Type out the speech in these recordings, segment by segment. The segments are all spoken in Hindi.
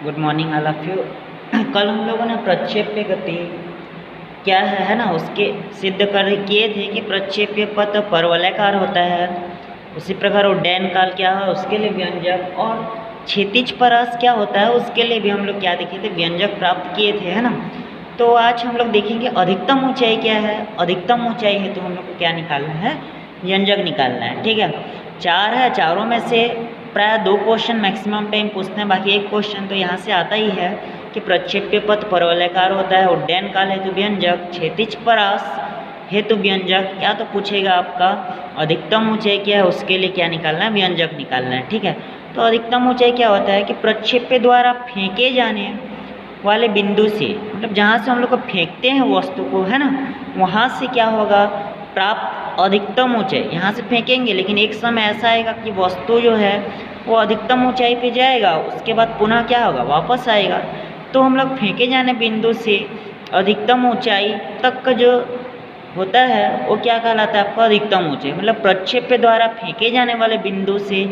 Good morning all of you. कल हम लोगों ने प्रक्षेप्य गति क्या है ना, उसके सिद्ध कर किए थे कि प्रक्षेप्य पथ परवलयाकार होता है। उसी प्रकार उड्डयन काल क्या है उसके लिए व्यंजक, और क्षैतिज परास क्या होता है उसके लिए भी हम लोग क्या देखे थे, व्यंजक प्राप्त किए थे, है ना। तो आज हम लोग देखेंगे अधिकतम ऊंचाई क्या है। अधिकतम ऊंचाई है तो हम लोग को क्या निकालना है, व्यंजक निकालना है। ठीक है, चार है, चारों में से प्राय 2 क्वेश्चन मैक्सिमम टाइम पूछते हैं, बाकी एक क्वेश्चन तो यहाँ से आता ही है कि प्रक्षेप्य पथ परवलयाकार होता है, उड्डयन काल हेतु व्यंजक, क्षैतिज परास हेतु व्यंजक, या तो पूछेगा आपका अधिकतम ऊंचाई क्या है उसके लिए क्या निकालना है, व्यंजक निकालना है। ठीक है, तो अधिकतम ऊंचाई क्या होता है कि प्रक्षेप्य द्वारा फेंके जाने वाले बिंदु से, मतलब जहाँ से हम लोग को फेंकते हैं वस्तु को, है ना, वहाँ से क्या होगा, प्राप्त अधिकतम ऊंचाई। यहाँ से फेंकेंगे लेकिन एक समय ऐसा आएगा कि वस्तु जो है वो अधिकतम ऊंचाई पे जाएगा, उसके बाद पुनः क्या होगा, वापस आएगा। तो हम लोग फेंके जाने बिंदु से अधिकतम ऊंचाई तक का जो होता है वो क्या कहलाता है, आपका अधिकतम ऊंचाई। मतलब प्रक्षेप्य द्वारा फेंके जाने वाले बिंदु से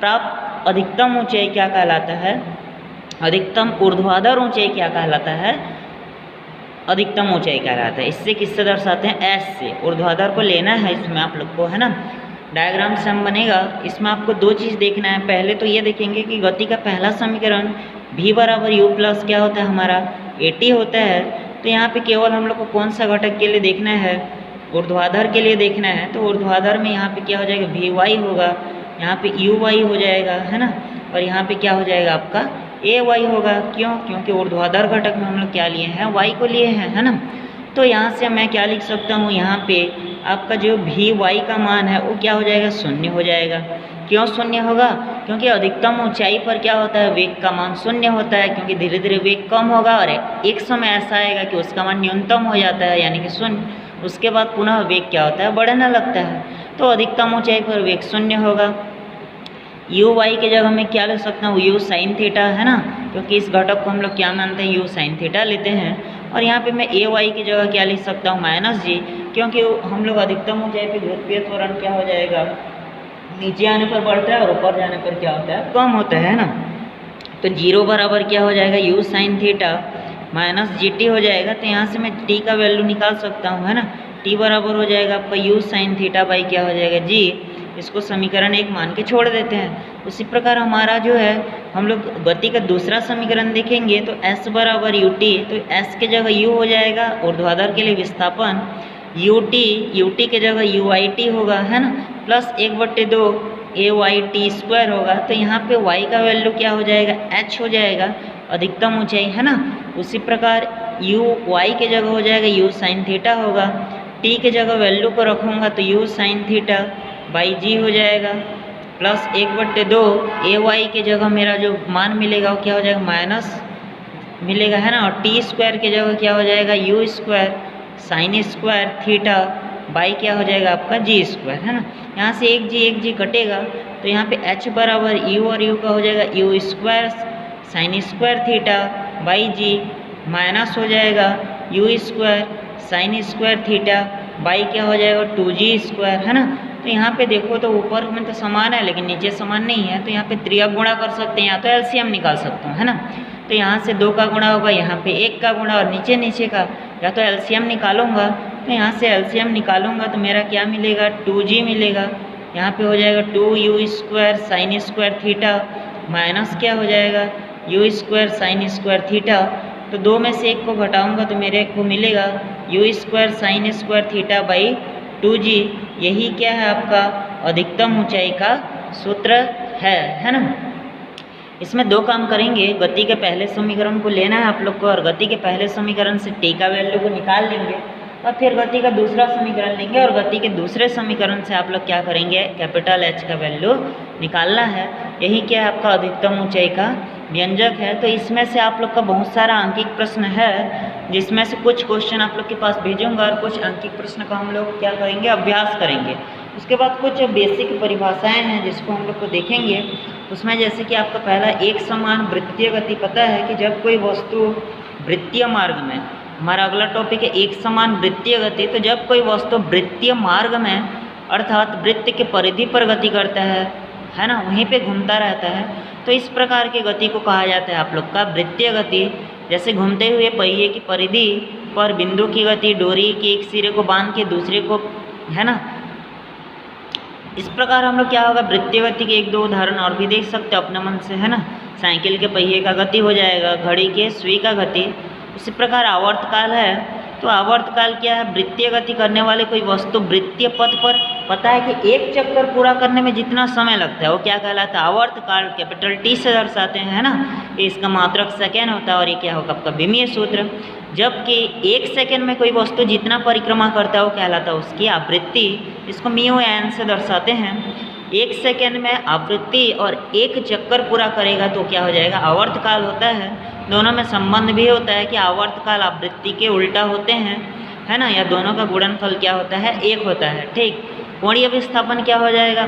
प्राप्त अधिकतम ऊंचाई क्या कहलाता है, अधिकतम ऊर्ध्वाधर ऊंचाई क्या कहलाता है, अधिकतम ऊंचाई कहलाता है। इससे किससे दर्शाते हैं, एस से। ऊर्ध्वाधर को लेना है इसमें आप लोग को, है ना। डायग्राम से हम बनेगा, इसमें आपको 2 चीज़ देखना है। पहले तो ये देखेंगे कि गति का पहला समीकरण v बराबर u प्लस क्या होता है, हमारा at होता है। तो यहाँ पे केवल हम लोग को कौन सा घटक के लिए देखना है, ऊर्ध्वाधर के लिए देखना है। तो ऊर्ध्वाधर में यहाँ पे क्या हो जाएगा, vy होगा, यहाँ पे uy हो जाएगा, है ना, और यहाँ पे क्या हो जाएगा आपका ay होगा। क्यों, क्योंकि ऊर्ध्वाधर घटक में हम लोग क्या लिए हैं, y को लिए हैं, है ना। तो यहाँ से मैं क्या लिख सकता हूँ, यहाँ पे आपका जो vy का मान है वो क्या हो जाएगा, 0 हो जाएगा। क्यों 0 होगा, क्योंकि अधिकतम ऊंचाई पर क्या होता है, वेग का मान 0 होता है, क्योंकि धीरे धीरे वेग कम होगा और एक समय ऐसा आएगा कि उसका मान न्यूनतम हो जाता है, यानी कि 0। उसके बाद पुनः वेग क्या होता है, बढ़ने लगता है। तो अधिकतम ऊंचाई पर वेग 0 होगा। uy की जगह मैं क्या ले सकता हूँ, u साइन थीटा, है ना, क्योंकि इस घटक को हम लोग क्या मानते हैं, u साइन थीटा लेते हैं। और यहाँ पे मैं ay की जगह क्या लिख सकता हूँ, -g, क्योंकि हम लोग अधिकतम ऊंचाई पे गुरुत्वीय त्वरण क्या हो जाएगा, नीचे आने पर बढ़ता है और ऊपर जाने पर क्या होता है, कम होता है ना। तो 0 बराबर क्या हो जाएगा, u साइन थीटा -gt हो जाएगा। तो यहाँ से मैं t का वैल्यू निकाल सकता हूँ, है ना। t बराबर हो जाएगा आपका u साइन थीटा बाई क्या हो जाएगा, g। इसको समीकरण 1 मान के छोड़ देते हैं। उसी प्रकार हमारा जो है, हम लोग गति का दूसरा समीकरण देखेंगे तो s बराबर ut, तो s के जगह u हो जाएगा, ऊर्ध्वाधर के लिए विस्थापन ut के जगह uit होगा, है ना, प्लस 1/2 ayt² होगा। तो यहाँ पे y का वैल्यू क्या हो जाएगा, h हो जाएगा, अधिकतम ऊंचाई, है ना। उसी प्रकार y के जगह हो जाएगा u साइन थीटा होगा, t के जगह वैल्यू को रखूँगा तो u sine theta by g हो जाएगा, प्लस 1/2 ay के जगह मेरा जो मान मिलेगा वो क्या हो जाएगा, माइनस मिलेगा, है ना। और t² के जगह क्या हो जाएगा, u² sine square theta by क्या हो जाएगा आपका g², है ना। यहाँ से एक g कटेगा, तो यहाँ पे h बराबर u और u का हो जाएगा u² sine square theta by g, minus हो जाएगा u² sine square theta by क्या हो जाएगा 2g², है ना। तो यहाँ पे देखो तो ऊपर में तो समान है लेकिन नीचे समान नहीं है, तो यहाँ पे त्रिया गुणा कर सकते हैं, या तो एलसीएम निकाल सकता हूँ, है ना। तो यहाँ से 2 का गुणा होगा, यहाँ पे 1 का गुणा और नीचे का, या तो एलसीएम निकालूंगा। तो यहाँ से एलसीएम निकालूंगा तो मेरा क्या मिलेगा, 2g मिलेगा। यहाँ पे हो जाएगा 2u² sine square theta minus क्या हो जाएगा, u² साइन स्क्वायर थीटा। तो 2 में से 1 को घटाऊंगा तो मेरे को मिलेगा u² sine square theta by 2g। यही क्या है आपका अधिकतम ऊंचाई का सूत्र है ना। इसमें 2 काम करेंगे, गति के पहले समीकरण को लेना है आप लोग को, और गति के पहले समीकरण से t का वैल्यू को निकाल लेंगे, और फिर गति का दूसरा समीकरण लेंगे, और गति के दूसरे समीकरण से आप लोग क्या करेंगे, कैपिटल H का वैल्यू निकालना है। यही क्या है आपका अधिकतम ऊंचाई का व्यंजक है। तो इसमें से आप लोग का बहुत सारा अंकिक प्रश्न है, जिसमें से कुछ क्वेश्चन आप लोग के पास भेजूंगा और कुछ अंकिक प्रश्न का हम लोग क्या करेंगे, अभ्यास करेंगे। उसके बाद कुछ बेसिक परिभाषाएं हैं जिसको हम लोग को देखेंगे। उसमें जैसे कि आपका पहला एक समान वृत्तीय गति, पता है कि जब कोई वस्तु वृत्तीय मार्ग में, हमारा अगला टॉपिक है एक समान वृत्तीय गति। तो जब कोई वस्तु वृत्तीय मार्ग में अर्थात वृत्त के परिधि पर गति करता है, है ना, वहीं पे घूमता रहता है। तो इस प्रकार की गति को कहा जाता है आप लोग का वृत्तीय गति। जैसे घूमते हुए पहिए की परिधि पर बिंदु की गति, डोरी के एक सिरे को बांध के दूसरे को, है ना, इस प्रकार हम लोग क्या होगा, वृत्तीय गति के एक दो उदाहरण और भी देख सकते हो अपने मन से, है ना। साइकिल के पहिए का गति हो जाएगा, घड़ी के सुई का गति। उसी प्रकार आवर्तकाल है, तो आवर्तकाल क्या है, वृत्तीय गति करने वाले कोई वस्तु वृत्तीय पथ पर, पता है कि एक चक्कर पूरा करने में जितना समय लगता है वो क्या कहलाता है, आवर्तकाल। कैपिटल टी से दर्शाते हैं, है ना। ये इसका मात्रक सेकेंड होता है और ये क्या होगा आपका विमीय सूत्र। जबकि एक सेकेंड में कोई वस्तु जितना परिक्रमा करता है वो कहलाता है उसकी आवृत्ति। इसको म्यू एन से दर्शाते हैं। एक सेकेंड में आवृत्ति और एक चक्कर पूरा करेगा तो क्या हो जाएगा, आवर्तकाल होता है। दोनों में संबंध भी होता है कि आवर्तकाल आवृत्ति के उल्टा होते हैं, है ना, या दोनों का गुणनफल क्या होता है, एक होता है। ठीक। कोणीय विस्थापन क्या हो जाएगा,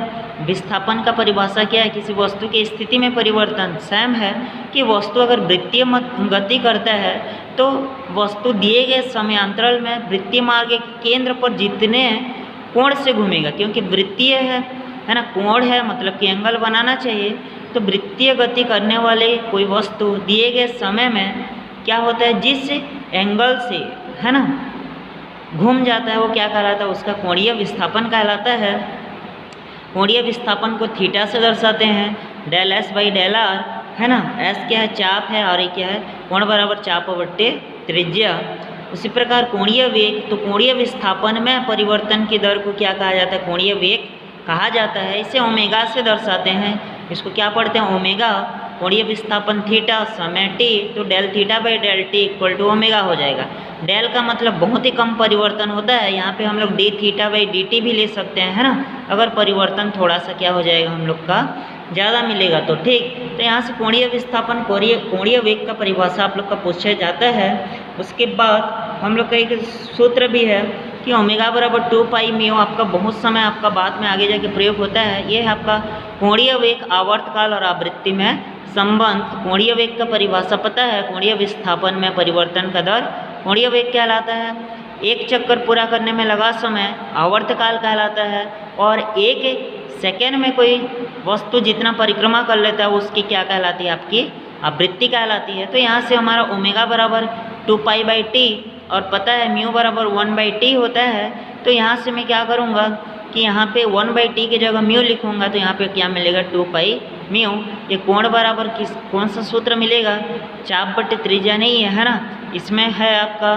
विस्थापन का परिभाषा क्या है, किसी वस्तु की स्थिति में परिवर्तन। सेम है कि वस्तु अगर वृत्तीय गति करता है तो वस्तु दिए गए समयांतराल में वृत्तीय मार्ग के केंद्र पर जितने कोण से घूमेगा, क्योंकि वृत्तीय है ना, कोण है मतलब कि एंगल बनाना चाहिए। तो वृत्तीय गति करने वाले कोई वस्तु दिए गए समय में क्या होता है, जिस एंगल से, है ना, घूम जाता है वो क्या कहलाता है, उसका कोणीय विस्थापन कहलाता है। कोणीय विस्थापन को थीटा से दर्शाते हैं, del S by del R, है ना। एस क्या है, चाप है, और ये क्या है, कोण बराबर चाप बट्टे त्रिज्या। उसी प्रकार कोणीय वेग, तो कोणीय विस्थापन में परिवर्तन की दर को क्या कहा जाता है, कोणीय वेग कहा जाता है। इसे ओमेगा से दर्शाते हैं। इसको क्या पढ़ते हैं, ओमेगा, कोणीय विस्थापन थीटा, समय टी, तो del theta by del T equal to omega हो जाएगा। डेल का मतलब बहुत ही कम परिवर्तन होता है, यहाँ पे हम लोग D theta by D T भी ले सकते हैं, है ना, अगर परिवर्तन थोड़ा सा क्या हो जाएगा हम लोग का ज़्यादा मिलेगा तो। ठीक। तो यहाँ से कोणीय विस्थापन, कोणीय वेग का परिभाषा आप लोग का पूछा जाता है। उसके बाद हम लोग का एक सूत्र भी है कि ओमेगा बराबर 2 पाई म्यू, आपका बहुत समय आपका बाद में आगे जाके प्रयोग होता है। ये है आपका कोणीय वेग, आवर्तकाल और आवृत्ति में संबंध। कोणीय वेग का परिभाषा पता है, कोणीय विस्थापन में परिवर्तन का दर कोणीय वेग कहलाता है। एक चक्कर पूरा करने में लगा समय आवर्तकाल कहलाता है। और एक सेकेंड में कोई वस्तु जितना परिक्रमा कर लेता है उसकी क्या कहलाती है, आपकी आवृत्ति कहलाती है। तो यहाँ से हमारा ओमेगा बराबर 2 पाई बाई टी और पता है म्यू बराबर 1 बाई टी होता है। तो यहाँ से मैं क्या करूँगा कि यहाँ पे 1 बाई टी की जगह म्यू लिखूँगा, तो यहाँ पे क्या मिलेगा, 2 पाई म्यू। ये कोण बराबर कौन सा सूत्र मिलेगा, चाप बट्टे त्रिज्या नहीं है ना, इसमें है आपका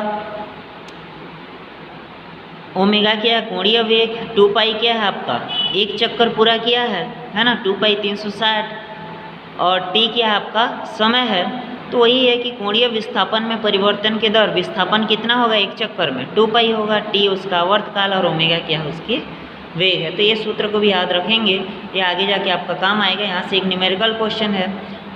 ओमेगा क्या है, कोणीय वेग, 2 पाई क्या है आपका एक चक्कर पूरा किया है ना, 2 पाई 360, और टी क्या है आपका समय है। तो वही है कि कोणीय विस्थापन में परिवर्तन के दर, विस्थापन कितना होगा एक चक्कर में, 2 पाई होगा, टी उसका आवर्तकाल और ओमेगा क्या है उसकी वेग है। तो ये सूत्र को भी याद रखेंगे, ये आगे जाके आपका काम आएगा। यहाँ से एक न्यूमेरिकल क्वेश्चन है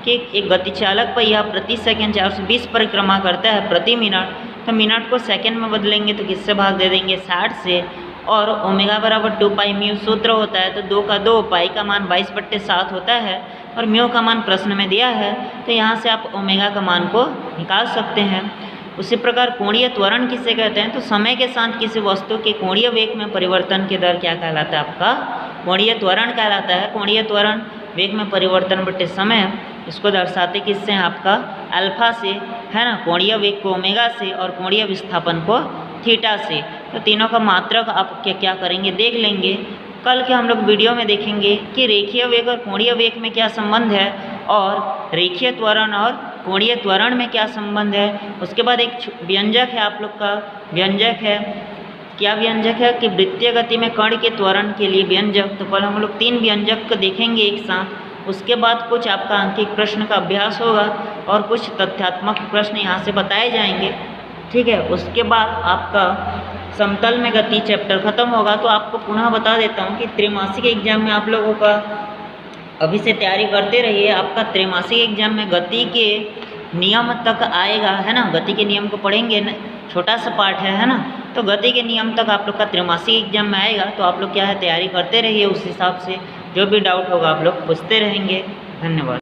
कि एक गतिचालक पहिया प्रति सेकंड 420 परिक्रमा करता है प्रति मिनट, तो मिनट को सेकंड में बदलेंगे तो किससे भाग दे देंगे, 60 से। और ओमेगा बराबर 2 पाई म्यू सूत्र होता है, तो 2 का 2, पाई का मान 22/7 होता है और म्यू का मान प्रश्न में दिया है, तो यहाँ से आप ओमेगा का मान को निकाल सकते हैं। उसी प्रकार कोणीय त्वरण किसे कहते हैं, तो समय के साथ किसी वस्तु के कोणीय वेग में परिवर्तन की दर क्या कहलाता है, आपका कोणीय त्वरण कहलाता है। कोणीय त्वरण वेग में परिवर्तन बटे समय, इसको दर्शाते किससे हैं, आपका अल्फा से, है ना, कोणीय वेग को ओमेगा से और कोणीय विस्थापन को थीटा से। तो तीनों का मात्रक आप क्या करेंगे देख लेंगे। कल के हम लोग वीडियो में देखेंगे कि रेखीय वेग और कोणीय वेग में क्या संबंध है और रेखीय त्वरण और कोणीय त्वरण में क्या संबंध है। उसके बाद एक व्यंजक है आप लोग का, व्यंजक है, क्या व्यंजक है कि वृत्तीय गति में कण के त्वरण के लिए व्यंजक। तो कल हम लोग 3 व्यंजक को देखेंगे एक साथ। उसके बाद कुछ आपका अंकिक प्रश्न का अभ्यास होगा और कुछ तथ्यात्मक प्रश्न यहाँ से बताए जाएंगे, ठीक है। उसके बाद आपका समतल में गति चैप्टर खत्म होगा। तो आपको पुनः बता देता हूँ कि त्रैमासिक एग्जाम में आप लोगों का अभी से तैयारी करते रहिए। आपका त्रैमासिक एग्जाम में गति के नियम तक आएगा, है ना, गति के नियम को पढ़ेंगे न, छोटा सा पार्ट है ना, तो गति के नियम तक आप लोग का त्रैमासिक एग्जाम में आएगा। तो आप लोग क्या है तैयारी करते रहिए, उस हिसाब से जो भी डाउट होगा आप लोग पूछते रहेंगे। धन्यवाद।